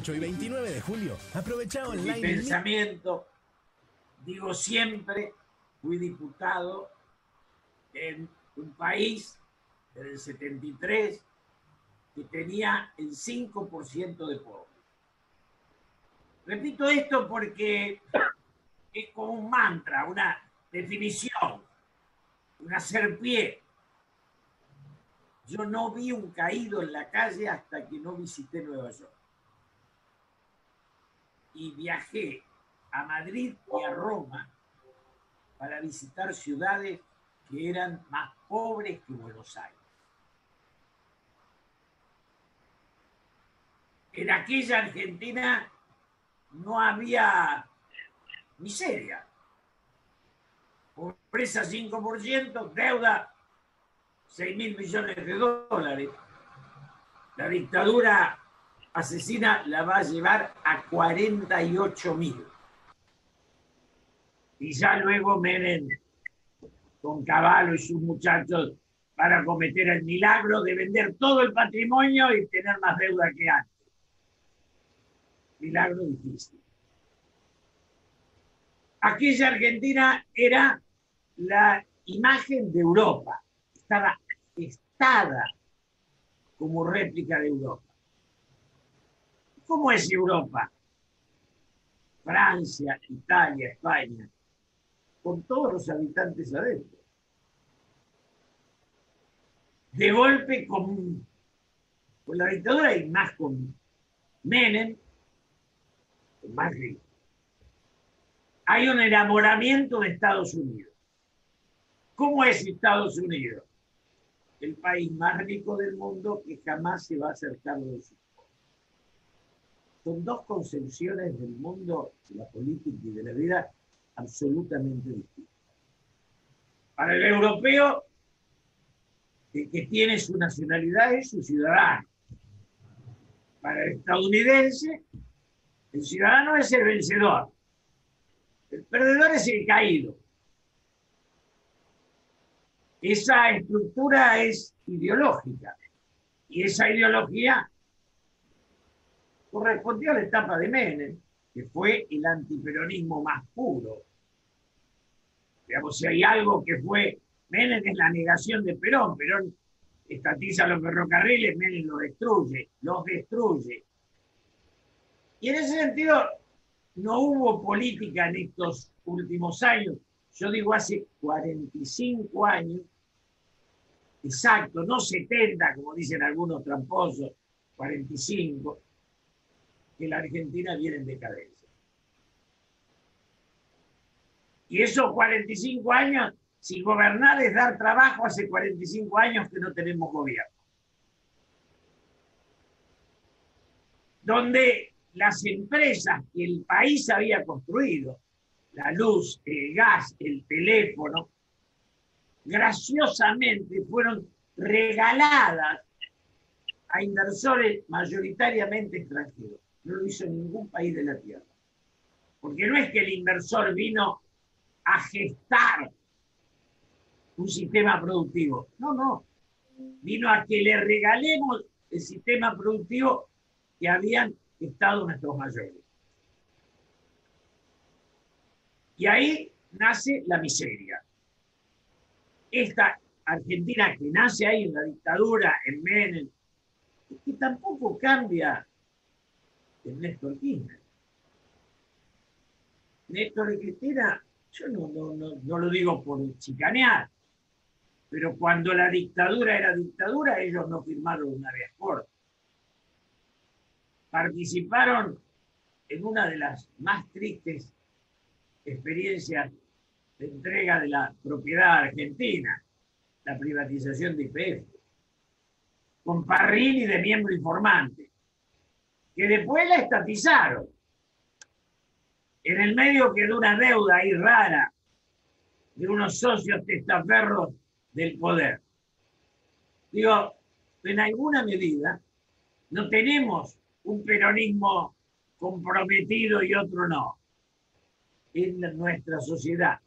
28 y 29 de julio, aprovecha online. Mi pensamiento, digo siempre, fui diputado en un país del 73 que tenía el 5% de pobres. Repito esto porque es como un mantra, una definición, un hacer pie. Yo no vi un caído en la calle hasta que no visité Nueva York. Y viajé a Madrid y a Roma para visitar ciudades que eran más pobres que Buenos Aires. En aquella Argentina no había miseria. Pobreza 5%, deuda 6.000 millones de dólares. La dictadura asesina la va a llevar a 48.000. Y ya luego Menem, con Cavallo y sus muchachos, para cometer el milagro de vender todo el patrimonio y tener más deuda que antes. Milagro difícil. Aquella Argentina era la imagen de Europa. Estaba gestada como réplica de Europa. ¿Cómo es Europa? Francia, Italia, España, con todos los habitantes adentro. De golpe, con la dictadura y más con Menem, con Macri, hay un enamoramiento de Estados Unidos. ¿Cómo es Estados Unidos? El país más rico del mundo que jamás se va a hacer cargo de sus cosas. Son dos concepciones del mundo, de la política y de la vida absolutamente distintas. Para el europeo, el que tiene su nacionalidad es su ciudadano. Para el estadounidense, el ciudadano es el vencedor. El perdedor es el caído. Esa estructura es ideológica. Y esa ideología correspondió a la etapa de Menem, que fue el antiperonismo más puro. Digamos, si hay algo que fue Menem es la negación de Perón. Perón estatiza los ferrocarriles, Menem los destruye. Y en ese sentido no hubo política en estos últimos años. Yo digo hace 45 años, exacto, no 70, como dicen algunos tramposos, 45, que la Argentina viene en decadencia. Y esos 45 años, si gobernar es dar trabajo, hace 45 años que no tenemos gobierno. Donde las empresas que el país había construido, la luz, el gas, el teléfono, graciosamente fueron regaladas a inversores mayoritariamente extranjeros. No lo hizo ningún país de la Tierra. Porque no es que el inversor vino a gestar un sistema productivo. No. Vino a que le regalemos el sistema productivo que habían estado nuestros mayores. Y ahí nace la miseria. Esta Argentina que nace ahí en la dictadura, en Menem, que tampoco cambia en Néstor Kirchner. Néstor y Cristina, yo no lo digo por chicanear, pero cuando la dictadura era dictadura, ellos no firmaron un habeas corpus. Participaron en una de las más tristes experiencias de entrega de la propiedad argentina, la privatización de YPF, con Parrini de miembro informante, que después la estatizaron. En el medio quedó una deuda ahí rara de unos socios testaferros del poder. Digo, en alguna medida no tenemos un peronismo comprometido y otro no. En nuestra sociedad,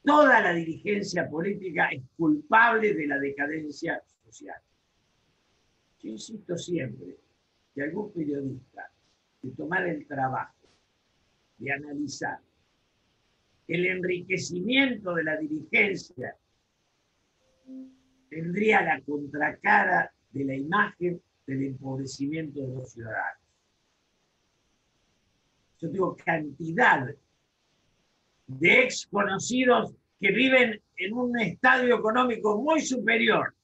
toda la dirigencia política es culpable de la decadencia social. Yo insisto siempre que algún periodista de tomar el trabajo de analizar el enriquecimiento de la dirigencia, tendría la contracara de la imagen del empobrecimiento de los ciudadanos. Yo tengo cantidad de ex conocidos que viven en un estadio económico muy superior,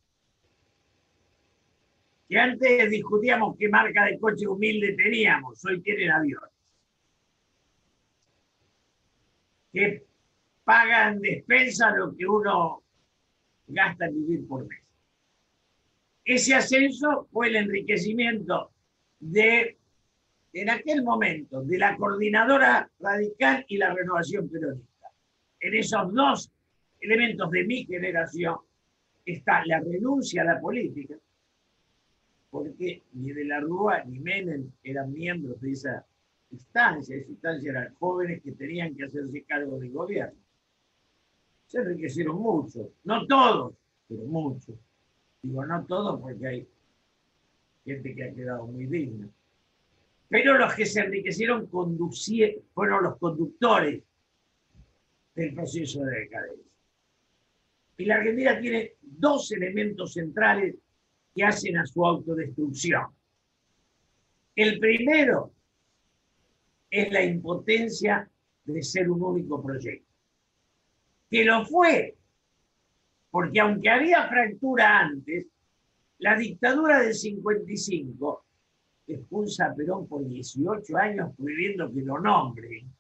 que antes discutíamos qué marca de coche humilde teníamos, hoy tienen aviones, que pagan despensa lo que uno gasta en vivir por mes. Ese ascenso fue el enriquecimiento en aquel momento, de la Coordinadora Radical y la Renovación Peronista. En esos dos elementos de mi generación está la renuncia a la política, porque ni de la Rúa ni Menem eran miembros de esa instancia. Esa instancia eran jóvenes que tenían que hacerse cargo del gobierno. Se enriquecieron mucho, no todos, pero muchos. Digo no todos porque hay gente que ha quedado muy digna. Pero los que se enriquecieron fueron los conductores del proceso de decadencia. Y la Argentina tiene dos elementos centrales que hacen a su autodestrucción. El primero es la impotencia de ser un único proyecto. Que lo fue, porque aunque había fractura antes, la dictadura del 55 expulsa a Perón por 18 años prohibiendo que lo nombren.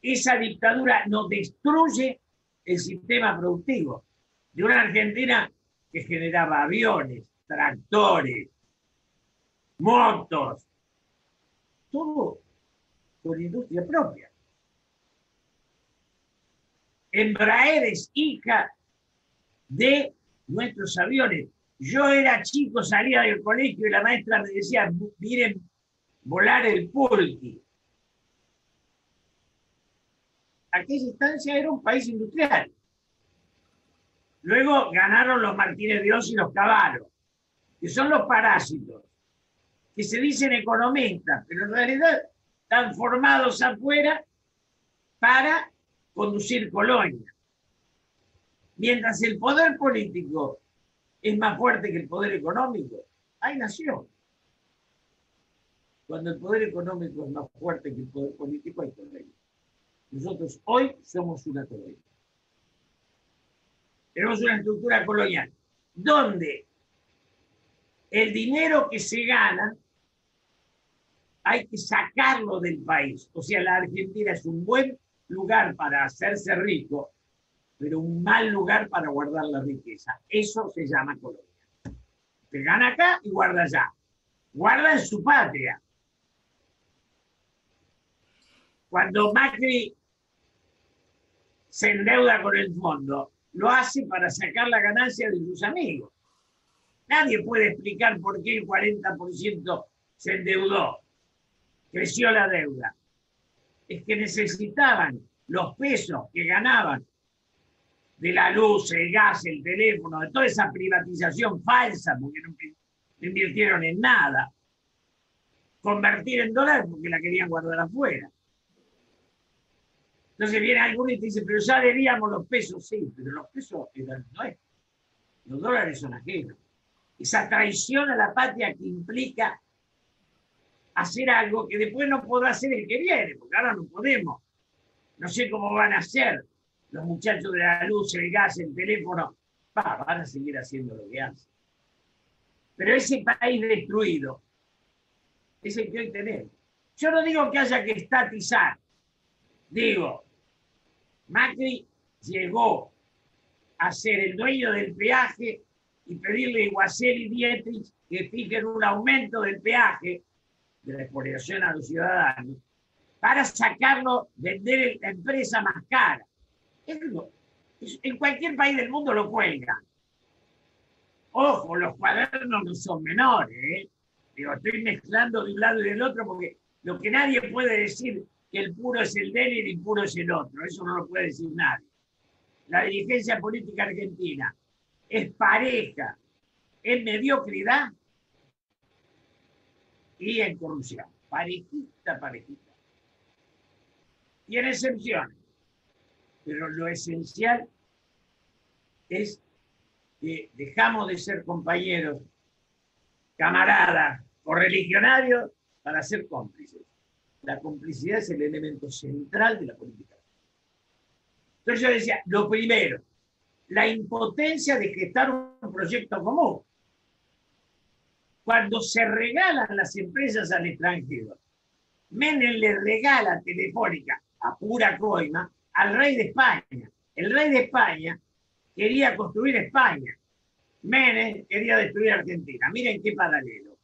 Esa dictadura no destruye el sistema productivo de una Argentina que generaba aviones, tractores, motos, todo con industria propia. Embraer es hija de nuestros aviones. Yo era chico, salía del colegio y la maestra me decía, miren volar el Pulqui. Aquella instancia era un país industrial. Luego ganaron los Martínez de Oz y los Cavallo, que son los parásitos, que se dicen economistas, pero en realidad están formados afuera para conducir colonias. Mientras el poder político es más fuerte que el poder económico, hay nación. Cuando el poder económico es más fuerte que el poder político, hay colonia. Nosotros hoy somos una colonia. Tenemos una estructura colonial donde el dinero que se gana hay que sacarlo del país. O sea, la Argentina es un buen lugar para hacerse rico, pero un mal lugar para guardar la riqueza. Eso se llama colonia. Se gana acá y guarda allá. Guarda en su patria. Cuando Macri se endeuda con el fondo, lo hace para sacar la ganancia de sus amigos. Nadie puede explicar por qué el 40% se endeudó. Creció la deuda. Es que necesitaban los pesos que ganaban de la luz, el gas, el teléfono, de toda esa privatización falsa, porque no invirtieron en nada, convertir en dólares porque la querían guardar afuera. Entonces viene alguno y te dice, pero ya debíamos los pesos. Sí, pero los pesos eran nuestros. Los dólares son ajenos. Esa traición a la patria que implica hacer algo que después no podrá hacer el que viene, porque ahora no podemos. No sé cómo van a hacer los muchachos de la luz, el gas, el teléfono. Van a seguir haciendo lo que hacen. Pero ese país destruido es el que hoy tenemos. Yo no digo que haya que estatizar. Digo, Macri llegó a ser el dueño del peaje y pedirle a Guasel y Dietrich que fijen un aumento del peaje de la expoliación a los ciudadanos para sacarlo, vender la empresa más cara. En cualquier país del mundo lo cuelgan. Ojo, los cuadernos no son menores, ¿eh? Digo, estoy mezclando de un lado y del otro porque lo que nadie puede decir que el puro es el de él y el impuro es el otro. Eso no lo puede decir nadie. La dirigencia política argentina es pareja en mediocridad y en corrupción. parejita, parejita. Tiene excepciones, pero lo esencial es que dejamos de ser compañeros, camaradas o religionarios para ser cómplices. La complicidad es el elemento central de la política. Entonces yo decía, lo primero, la impotencia de gestar un proyecto común. Cuando se regalan las empresas al extranjero, Menem le regala Telefónica a pura coima al rey de España. El rey de España quería construir España. Menem quería destruir Argentina. Miren qué paralelo.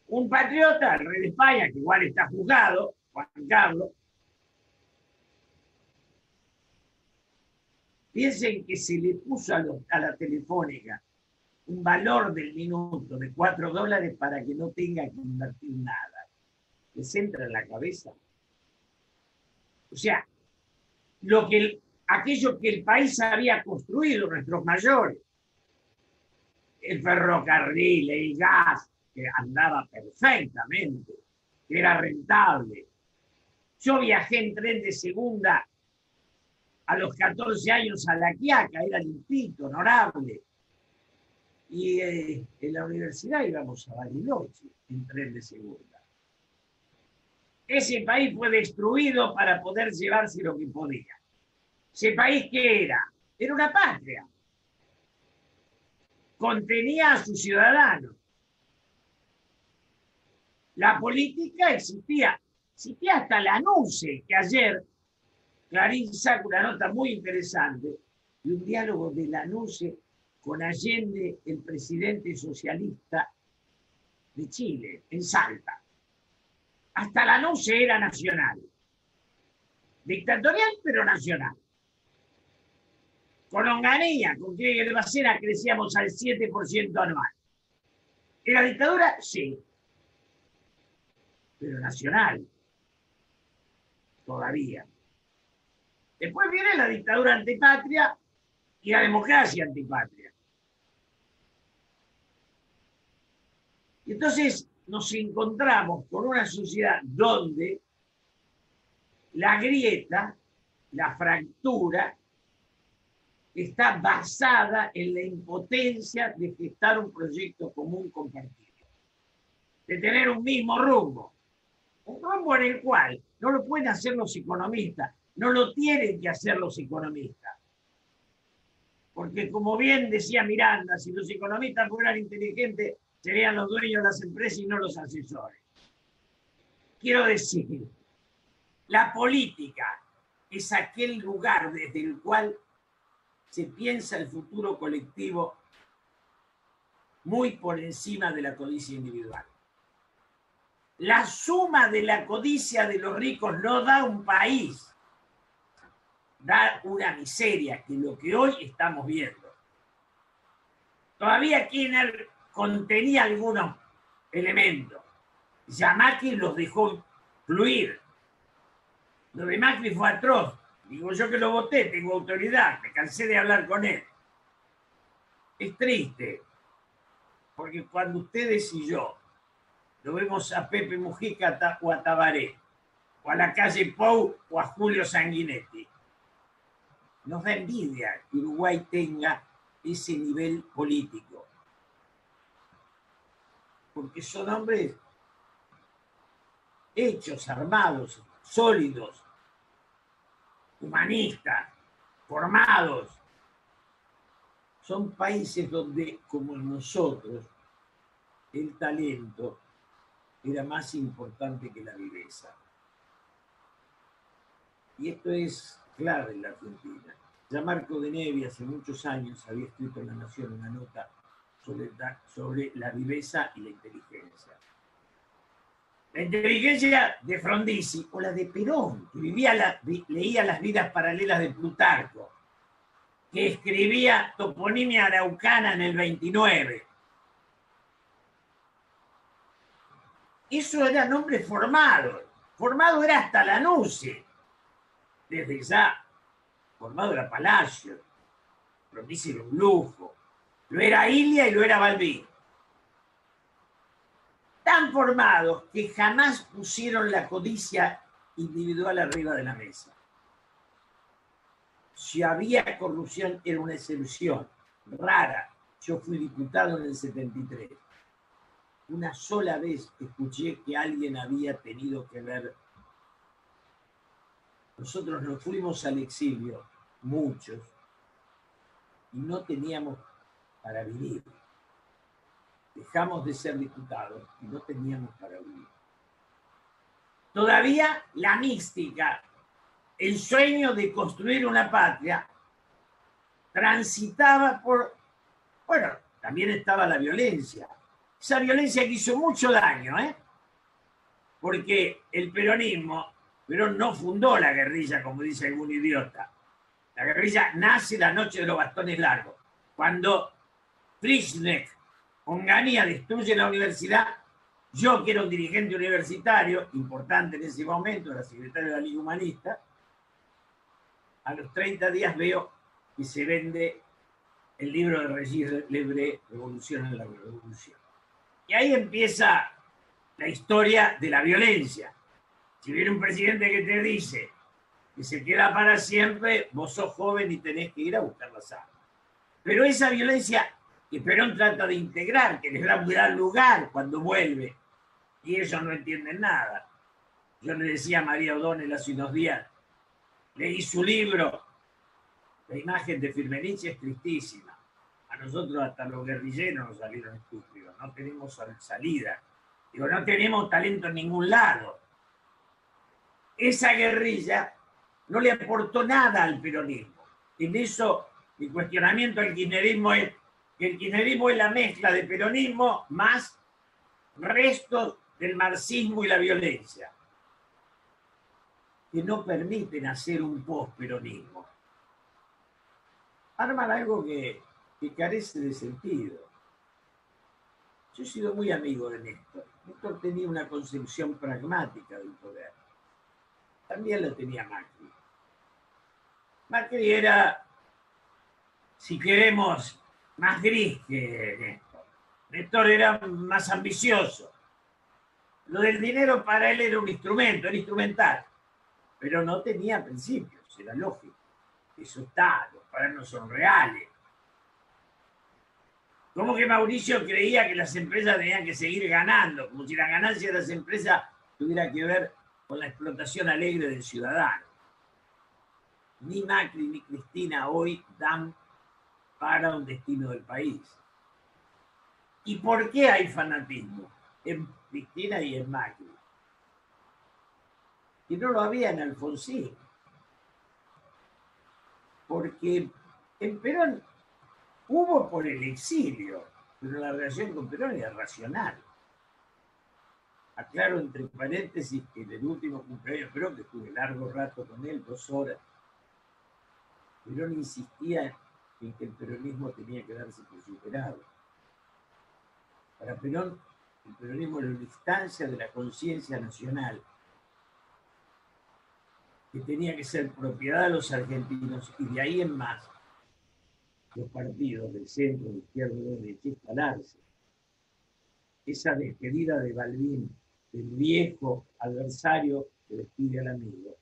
Un patriota, el rey de España, que igual está juzgado, Juan Carlos, piensen que se le puso a la Telefónica un valor del minuto de $4 para que no tenga que invertir nada. ¿Les entra en la cabeza? O sea, aquello que el país había construido, nuestros mayores, el ferrocarril, el gas, que andaba perfectamente, que era rentable. Yo viajé en tren de segunda a los 14 años a La Quiaca, era limpito, honorable. Y en la universidad íbamos a Bariloche en tren de segunda. Ese país fue destruido para poder llevarse lo que podía. ¿Ese país qué era? Era una patria. Contenía a sus ciudadanos. La política existía hasta la NUCE, que ayer Clarín saca una nota muy interesante de un diálogo de la NUCE con Allende, el presidente socialista de Chile, en Salta. Hasta la NUCE era nacional. Dictatorial, pero nacional. Con Onganía, con Diego Bacena, crecíamos al 7% anual. ¿Era dictadura? Sí. Pero nacional. Todavía. Después viene la dictadura antipatria y la democracia antipatria. Y entonces nos encontramos con una sociedad donde la grieta, la fractura, está basada en la impotencia de gestar un proyecto común compartido, de tener un mismo rumbo, un rumbo en el cual no lo pueden hacer los economistas, no lo tienen que hacer los economistas. Porque como bien decía Miranda, si los economistas fueran inteligentes, serían los dueños de las empresas y no los asesores. Quiero decir, la política es aquel lugar desde el cual se piensa el futuro colectivo muy por encima de la codicia individual. La suma de la codicia de los ricos no da un país, da una miseria, que es lo que hoy estamos viendo. Todavía Kirchner contenía algunos elementos. Ya Macri los dejó fluir. Lo de Macri fue atroz. Digo yo que lo voté, tengo autoridad, me cansé de hablar con él. Es triste, porque cuando ustedes y yo lo vemos a Pepe Mujica o a Tabaré, o a la calle Pou o a Julio Sanguinetti, nos da envidia que Uruguay tenga ese nivel político. Porque son hombres hechos, armados, sólidos, humanistas, formados. Son países donde, como en nosotros, el talento era más importante que la viveza. Y esto es clave en la Argentina. Ya Marco de Nevi hace muchos años había escrito en La Nación una nota sobre la viveza y la inteligencia. La inteligencia de Frondizi o la de Perón, que leía las vidas paralelas de Plutarco, que escribía Toponimia Araucana en el 29. Eso era nombre formado. Formado era hasta la NUCE. Desde ya, formado era Palacio. Frondizi era un lujo. Lo era Ilia y lo era Balbín. tan formados que jamás pusieron la codicia individual arriba de la mesa. Si había corrupción, era una excepción rara. Yo fui diputado en el 73. Una sola vez escuché que alguien había tenido que ver. Nosotros nos fuimos al exilio, muchos, y no teníamos para vivir. Dejamos de ser diputados y no teníamos para vivir. Todavía la mística, el sueño de construir una patria, transitaba por... Bueno, también estaba la violencia. Esa violencia que hizo mucho daño, ¿eh? Porque el peronismo, Perón no fundó la guerrilla, como dice algún idiota. La guerrilla nace la noche de los bastones largos. Cuando Frischneck, Onganía destruye la universidad, yo que era un dirigente universitario, importante en ese momento, era secretario de la Liga Humanista, a los 30 días veo que se vende el libro de Regis Lebré, Revolución en la Revolución. Y ahí empieza la historia de la violencia. Si viene un presidente que te dice que se queda para siempre, vos sos joven y tenés que ir a buscar las armas. Pero esa violencia que Perón trata de integrar, que les da un gran lugar cuando vuelve, y ellos no entienden nada. Yo le decía a María O'Donnell hace unos días, leí su libro, la imagen de Firmenich es tristísima. A nosotros hasta los guerrilleros nos salieron estúpidos, no tenemos salida. Digo, no tenemos talento en ningún lado. Esa guerrilla no le aportó nada al peronismo. En eso mi cuestionamiento al kirchnerismo es que el kirchnerismo es la mezcla de peronismo más restos del marxismo y la violencia, que no permiten hacer un post-peronismo. Arman algo que carece de sentido. Yo he sido muy amigo de Néstor. Néstor tenía una concepción pragmática del poder. También lo tenía Macri. Macri era, si queremos, más gris que Néstor. Néstor era más ambicioso. Lo del dinero para él era un instrumento, era instrumental, pero no tenía principios, era lógico. Eso está, los parados no son reales. Como que Mauricio creía que las empresas tenían que seguir ganando, como si la ganancia de las empresas tuviera que ver con la explotación alegre del ciudadano. Ni Macri ni Cristina hoy dan para un destino del país. ¿Y por qué hay fanatismo en Cristina y en Macri? Que no lo había en Alfonsín. Porque en Perón hubo por el exilio, pero la relación con Perón era racional. Aclaro entre paréntesis que en el último cumpleaños de Perón, que estuve largo rato con él, 2 horas, Perón insistía en que el peronismo tenía que darse por superado. Para Perón, el peronismo era una instancia de la conciencia nacional que tenía que ser propiedad de los argentinos, y de ahí en más los partidos del centro, de izquierda y de derecha instalarse. Esa despedida de Balbín, del viejo adversario que despide al amigo,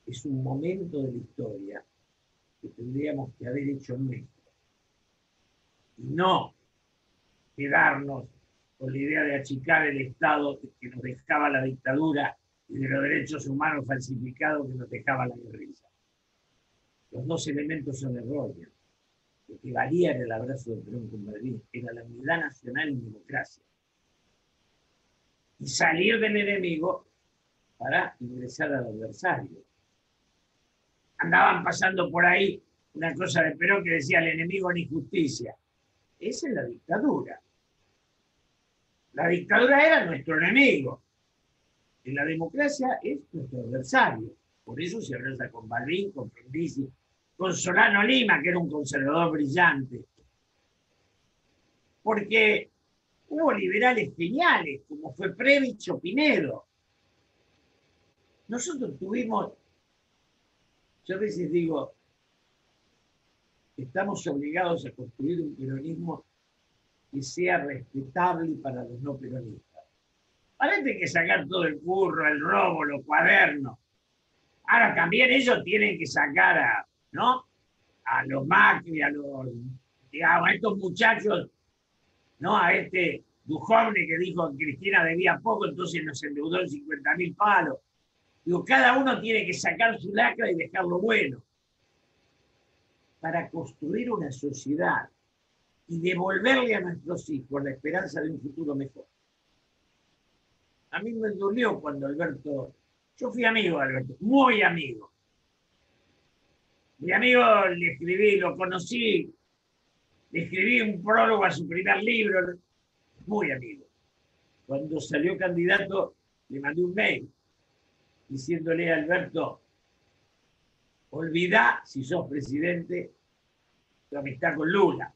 es un momento de la historia que tendríamos que haber hecho en México. Y no quedarnos con la idea de achicar el Estado que nos dejaba la dictadura y de los derechos humanos falsificados que nos dejaba la guerrilla. Los 2 elementos son erróneos. Lo que valía era el abrazo de Perón con Balbín, era la unidad nacional en democracia. Y salir del enemigo para ingresar al adversario. Andaban pasando por ahí una cosa de Perón que decía el enemigo ni justicia. Esa es la dictadura. La dictadura era nuestro enemigo. Y la democracia es nuestro adversario. Por eso se abraza con Balbín, con Frondizi, con Solano Lima, que era un conservador brillante. Porque hubo liberales geniales, como fue Previch o Pinedo. Nosotros tuvimos, yo a veces digo, estamos obligados a construir un peronismo que sea respetable para los no peronistas. Ahora hay que sacar todo el curro, el robo, los cuadernos. Ahora también ellos tienen que sacar ¿no? A los Macri, digamos, a estos muchachos, ¿no? A este Duhovne que dijo que Cristina debía poco, entonces nos endeudó en 50.000 palos. Digo, cada uno tiene que sacar su lacra y dejarlo bueno para construir una sociedad y devolverle a nuestros hijos la esperanza de un futuro mejor. A mí me dolió cuando Alberto, yo fui amigo de Alberto, muy amigo. Mi amigo le escribí, lo conocí, le escribí un prólogo a su primer libro, muy amigo. Cuando salió candidato, le mandé un mail diciéndole a Alberto, olvidá, si sos presidente, tu amistad con Lula.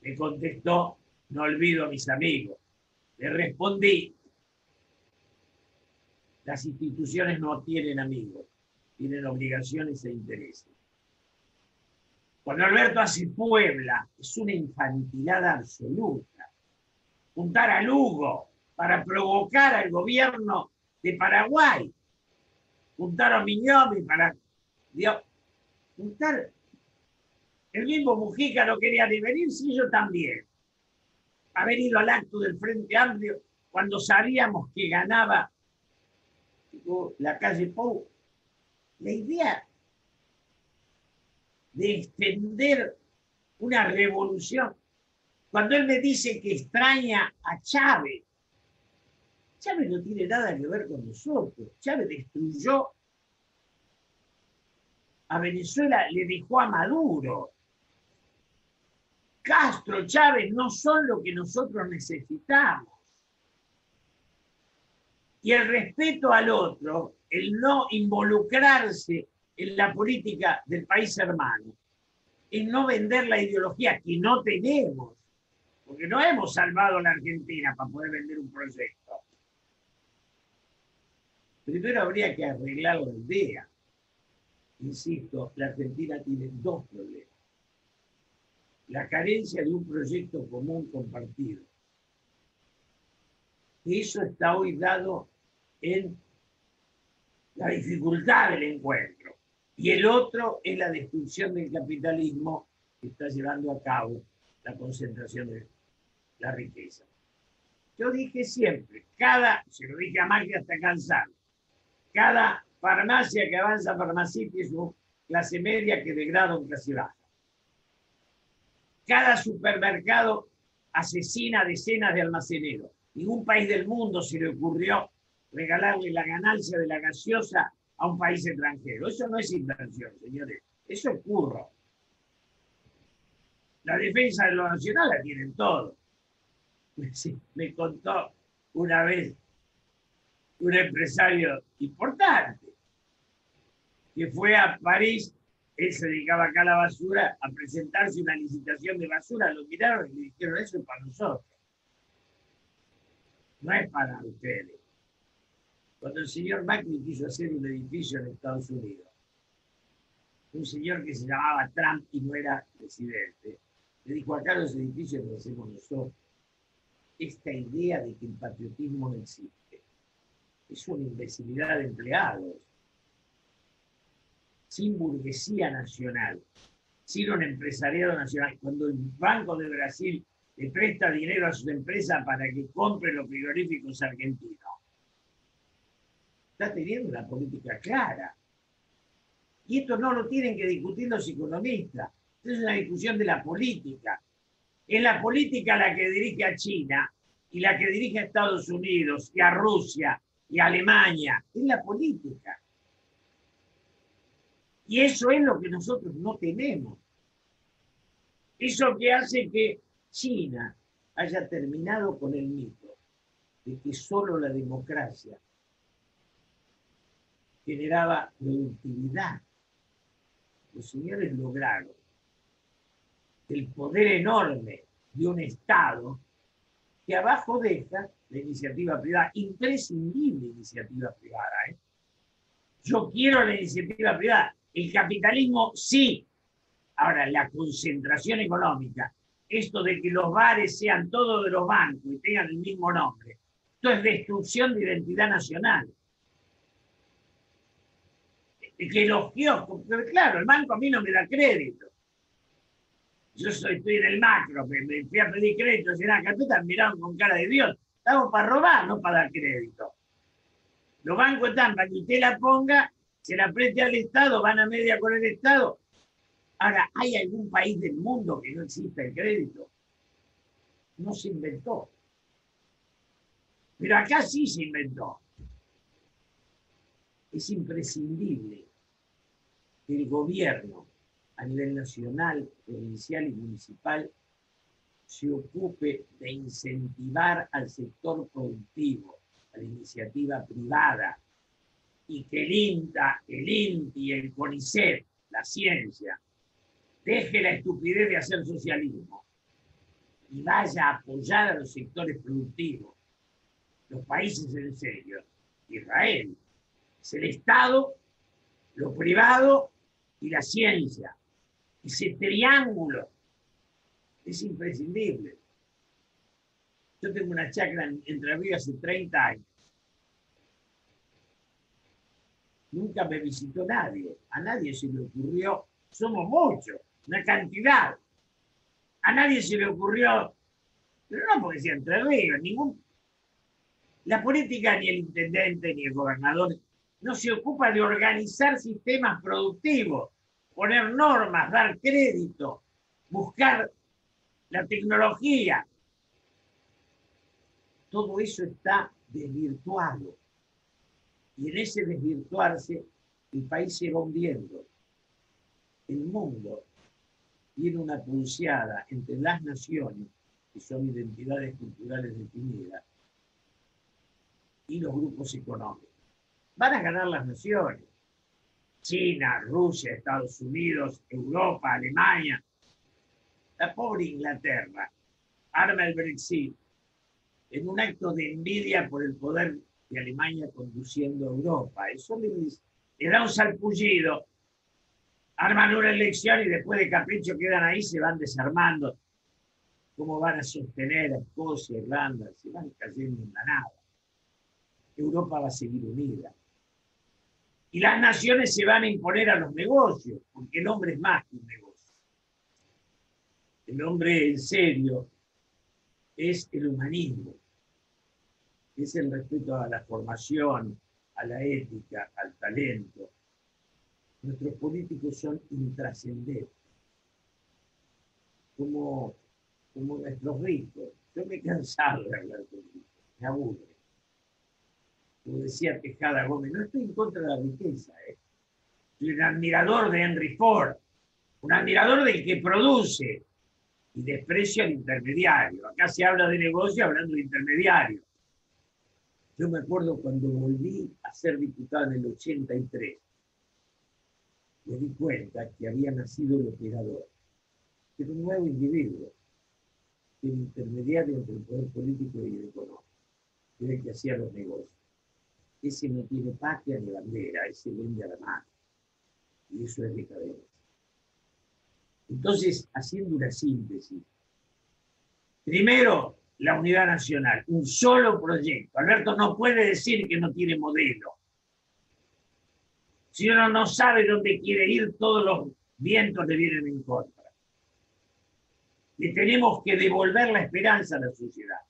Me contestó, no olvido a mis amigos. Le respondí, las instituciones no tienen amigos, tienen obligaciones e intereses. Cuando Alberto hace Puebla, es una infantilada absoluta. Juntar a Lugo para provocar al gobierno de Paraguay. Juntar a Miñomi para... juntar... El mismo Mujica no quería ni venir, sí, yo también. Haber ido al acto del Frente Amplio cuando sabíamos que ganaba la calle Pou. La idea de extender una revolución. Cuando él me dice que extraña a Chávez, Chávez no tiene nada que ver con nosotros. Chávez destruyó a Venezuela, le dejó a Maduro. Castro, Chávez no son lo que nosotros necesitamos. Y el respeto al otro, el no involucrarse en la política del país hermano, es no vender la ideología que no tenemos, porque no hemos salvado a la Argentina para poder vender un proyecto. Primero habría que arreglar la idea. Insisto, la Argentina tiene dos problemas. La carencia de un proyecto común compartido. Eso está hoy dado en la dificultad del encuentro. Y el otro es la destrucción del capitalismo que está llevando a cabo la concentración de la riqueza. Yo dije siempre, se lo dije a Macri hasta cansar, cada farmacia que avanza farmacéutica es una clase media que degrada en clase baja. Cada supermercado asesina a decenas de almaceneros. Ningún país del mundo se le ocurrió regalarle la ganancia de la gaseosa a un país extranjero. Eso no es inversión, señores. Eso es curro. La defensa de lo nacional la tienen todos. Me contó una vez un empresario importante que fue a París. Él se dedicaba acá a la basura, a presentarse una licitación de basura. Lo miraron y le dijeron, eso es para nosotros. No es para ustedes. Cuando el señor Macri quiso hacer un edificio en Estados Unidos, un señor que se llamaba Trump y no era presidente, le dijo, acá los edificios los hacemos nosotros. Esta idea de que el patriotismo no existe es una imbecilidad de empleados. Sin burguesía nacional, sin un empresariado nacional. Cuando el Banco de Brasil le presta dinero a sus empresas para que compren los frigoríficos argentinos, está teniendo una política clara. Y esto no lo tienen que discutir los economistas. Esto es una discusión de la política. Es la política la que dirige a China y la que dirige a Estados Unidos y a Rusia y a Alemania. Es la política. Y eso es lo que nosotros no tenemos. Eso que hace que China haya terminado con el mito de que solo la democracia generaba productividad. Los señores lograron el poder enorme de un Estado que abajo deja la iniciativa privada, imprescindible iniciativa privada. Yo quiero la iniciativa privada. El capitalismo sí. Ahora, la concentración económica esto de que los bares sean todos de los bancos y tengan el mismo nombre. Esto es destrucción de identidad nacional. Que los kioscos, claro, el banco a mí no me da crédito. Yo estoy en el macro, me fui a pedir crédito, y la carpeta miraron con cara de Dios. Estamos para robar, no para dar crédito. Los bancos están para que usted la ponga, se la preste al Estado, van a media con el Estado. Ahora, ¿hay algún país del mundo que no exista el crédito? No se inventó. Pero acá sí se inventó. Es imprescindible que el gobierno a nivel nacional, provincial y municipal se ocupe de incentivar al sector productivo, a la iniciativa privada, y que el INTA, el INTI, el CONICET, la ciencia, deje la estupidez de hacer socialismo y vaya a apoyar a los sectores productivos. Los países en serio, Israel, es el Estado, lo privado y la ciencia. Ese triángulo es imprescindible. Yo tengo una chacra en Entre Ríos hace 30 años. Nunca me visitó nadie. A nadie se le ocurrió, somos muchos, una cantidad. A nadie se le ocurrió, pero no porque sea Entre Ríos, la política, ni el intendente, ni el gobernador, no se ocupa de organizar sistemas productivos, poner normas, dar crédito, buscar la tecnología. Todo eso está desvirtuado. Y en ese desvirtuarse, el país se va hundiendo. El mundo tiene una pulseada entre las naciones, que son identidades culturales definidas, y los grupos económicos. Van a ganar las naciones. China, Rusia, Estados Unidos, Europa, Alemania. La pobre Inglaterra arma el Brexit en un acto de envidia por el poder de Alemania conduciendo a Europa. Eso le da un salpullido. Arman una elección y después de capricho quedan ahí, se van desarmando. ¿Cómo van a sostener a Escocia, Irlanda? Se van cayendo en la nada. Europa va a seguir unida. Y las naciones se van a imponer a los negocios, porque el hombre es más que un negocio. El hombre en serio es el humanismo, es el respeto a la formación, a la ética, al talento. Nuestros políticos son intrascendentes, como nuestros ricos. Yo me he cansado de hablar con ellos, me aburre. Como decía Tejada Gómez, no estoy en contra de la riqueza. Soy un admirador de Henry Ford, un admirador del que produce y desprecia al intermediario. Acá se habla de negocio hablando de intermediario. Yo me acuerdo cuando volví a ser diputado en el 83, me di cuenta que había nacido el operador, que era un nuevo individuo, el intermediario entre el poder político y el económico, que era el que hacía los negocios. Ese no tiene patria ni bandera, ese vende a la mano. Y eso es decadencia. Entonces, haciendo una síntesis, primero, la unidad nacional, un solo proyecto. Alberto no puede decir que no tiene modelo. Si uno no sabe dónde quiere ir, todos los vientos le vienen en contra. Le tenemos que devolver la esperanza a la sociedad.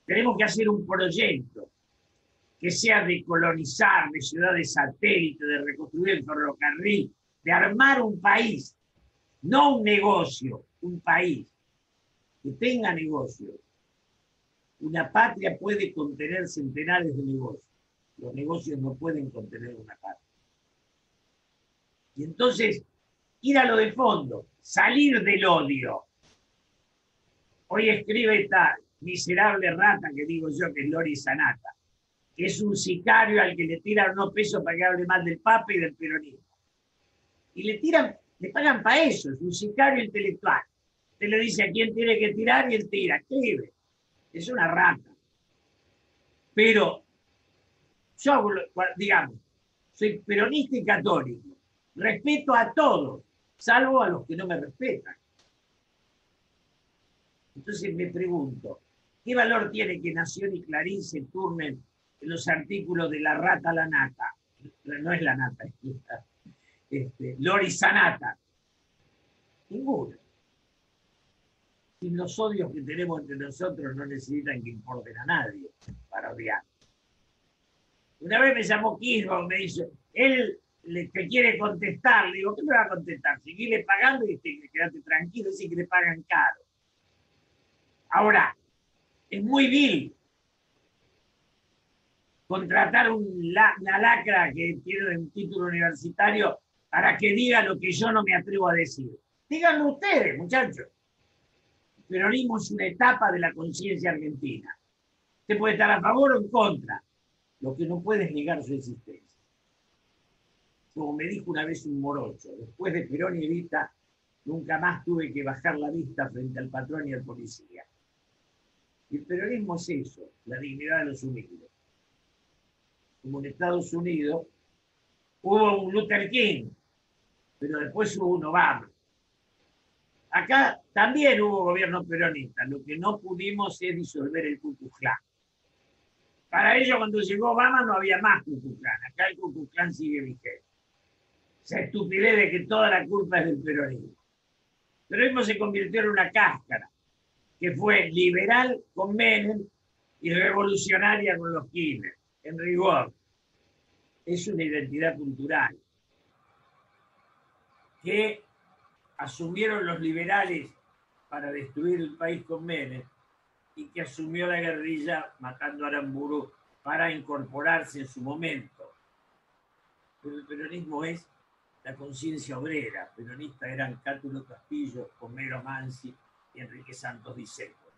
Tenemos que hacer un proyecto que sea de colonizar, de ciudades satélites, de reconstruir el ferrocarril, de armar un país, no un negocio, un país que tenga negocios. Una patria puede contener centenares de negocios. Los negocios no pueden contener una patria. Y entonces, ir a lo de fondo, salir del odio. Hoy escribe esta miserable rata que digo yo, que es Lori Sanata, que es un sicario al que le tiran unos pesos para que hable mal del Papa y del peronismo. Y le pagan para eso, es un sicario intelectual. Usted le dice a quién tiene que tirar y él tira, escribe. Es una rata. Pero yo, digamos, soy peronista y católico. Respeto a todos, salvo a los que no me respetan. Entonces me pregunto, ¿qué valor tiene que Nación y Clarín se turnen en los artículos de la rata a la nata? No es la nata, es Lori Sanata. Ninguno. Sin los odios que tenemos entre nosotros no necesitan que importen a nadie para odiar. Una vez me llamó Kirchhoff, me dice, él te quiere contestar. Le digo, ¿qué me va a contestar? Seguirle pagando y quédate tranquilo, dice que le pagan caro. Ahora, es muy vil contratar una lacra que tiene un título universitario para que diga lo que yo no me atrevo a decir. Díganlo ustedes, muchachos. El peronismo es una etapa de la conciencia argentina. Usted puede estar a favor o en contra. Lo que no puede es negar su existencia. Como me dijo una vez un morocho, después de Perón y Evita, nunca más tuve que bajar la vista frente al patrón y al policía. Y el peronismo es eso, la dignidad de los humildes. Como en Estados Unidos hubo un Luther King, pero después hubo un Obama. Acá también hubo gobierno peronista, lo que no pudimos es disolver el Ku Klux Klan. Para ello, cuando llegó Obama no había más Ku Klux Klan, acá el Ku Klux Klan sigue vigente. Esa estupidez de que toda la culpa es del peronismo. El peronismo se convirtió en una cáscara, que fue liberal con Menem y revolucionaria con los Kirchner. En rigor, es una identidad cultural que asumieron los liberales para destruir el país con Menem y que asumió la guerrilla matando a Aramburu para incorporarse en su momento. Pero el peronismo es la conciencia obrera. Peronistas eran Cátulo Castillo, Homero Mansi y Enrique Santos Discépolo.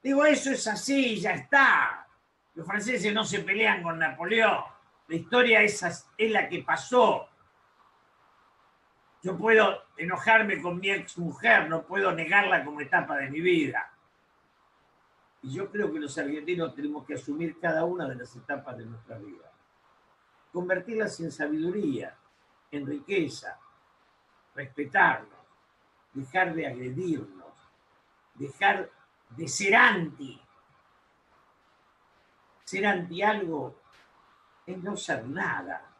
Digo, eso es así, ya está. Los franceses no se pelean con Napoleón. La historia es la que pasó. Yo puedo enojarme con mi exmujer, no puedo negarla como etapa de mi vida. Y yo creo que los argentinos tenemos que asumir cada una de las etapas de nuestra vida. Convertirlas en sabiduría, en riqueza, respetarnos, dejar de agredirnos, dejar de ser anti. Ser anti algo es no ser nada.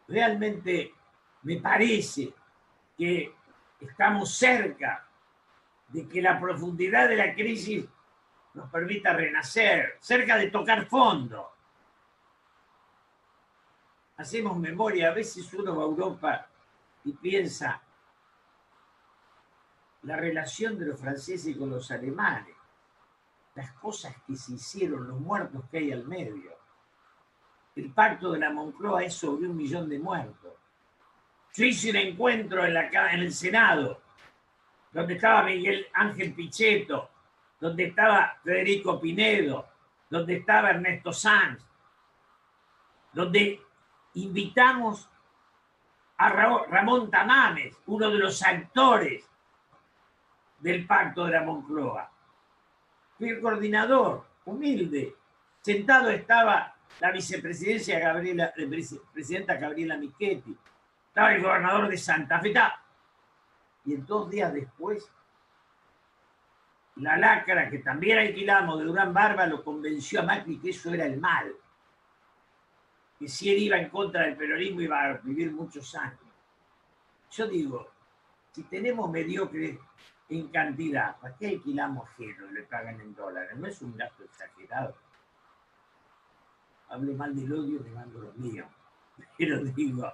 Realmente me parece que estamos cerca de que la profundidad de la crisis nos permita renacer, cerca de tocar fondo. Hacemos memoria, a veces uno va a Europa y piensa la relación de los franceses con los alemanes, las cosas que se hicieron, los muertos que hay al medio. El pacto de la Moncloa es sobre 1 millón de muertos. Yo hice un encuentro en el Senado, donde estaba Miguel Ángel Pichetto, donde estaba Federico Pinedo, donde estaba Ernesto Sanz, donde invitamos a Ramón Tamames, uno de los actores del pacto de la Moncloa. Fui el coordinador, humilde. Sentado estaba la vicepresidenta Gabriela Michetti, estaba el gobernador de Santa Fe. Y 2 días después, la lacra que también alquilamos de Durán Barba lo convenció a Macri que eso era el mal. Que si él iba en contra del peronismo iba a vivir muchos años. Yo digo, si tenemos mediocres en cantidad, ¿para qué alquilamos ajeno y le pagan en dólares? ¿No es un gasto exagerado? Hable mal del odio negando lo mío. Pero digo,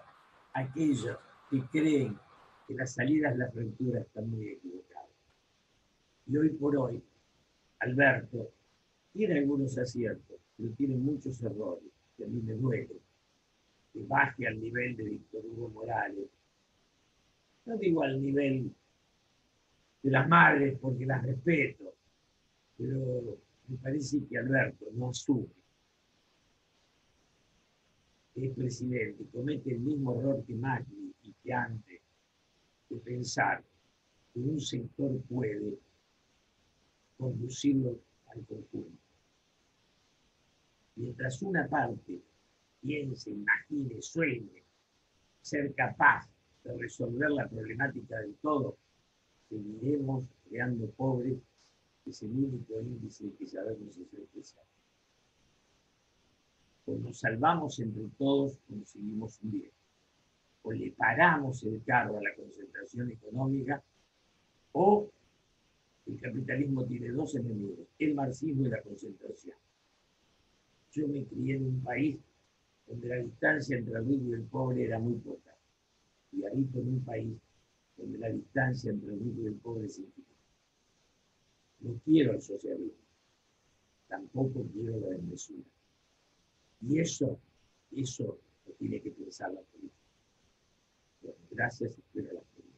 aquellos que creen que las salidas de la fractura están muy equivocadas. Y hoy por hoy, Alberto tiene algunos aciertos, pero tiene muchos errores, que a mí me duele, que baje al nivel de Víctor Hugo Morales. No digo al nivel de las madres, porque las respeto, pero me parece que Alberto no asume que es presidente, comete el mismo error que Macri y que antes, de pensar que un sector puede conducirlo al conjunto. Mientras una parte piense, imagine, sueñe ser capaz de resolver la problemática del todo, seguiremos creando pobres, que es el único índice que sabemos hacer especial. O nos salvamos entre todos o nos seguimos hundiendo. O le paramos el carro a la concentración económica, o el capitalismo tiene dos enemigos, el marxismo y la concentración. Yo me crié en un país donde la distancia entre el rico y el pobre era muy poca. Y habito en un país donde la distancia entre el rico y el pobre es infinita. No quiero el socialismo, tampoco quiero la desmesura. Y eso lo tiene que pensar la política. Bueno, gracias, espero la política.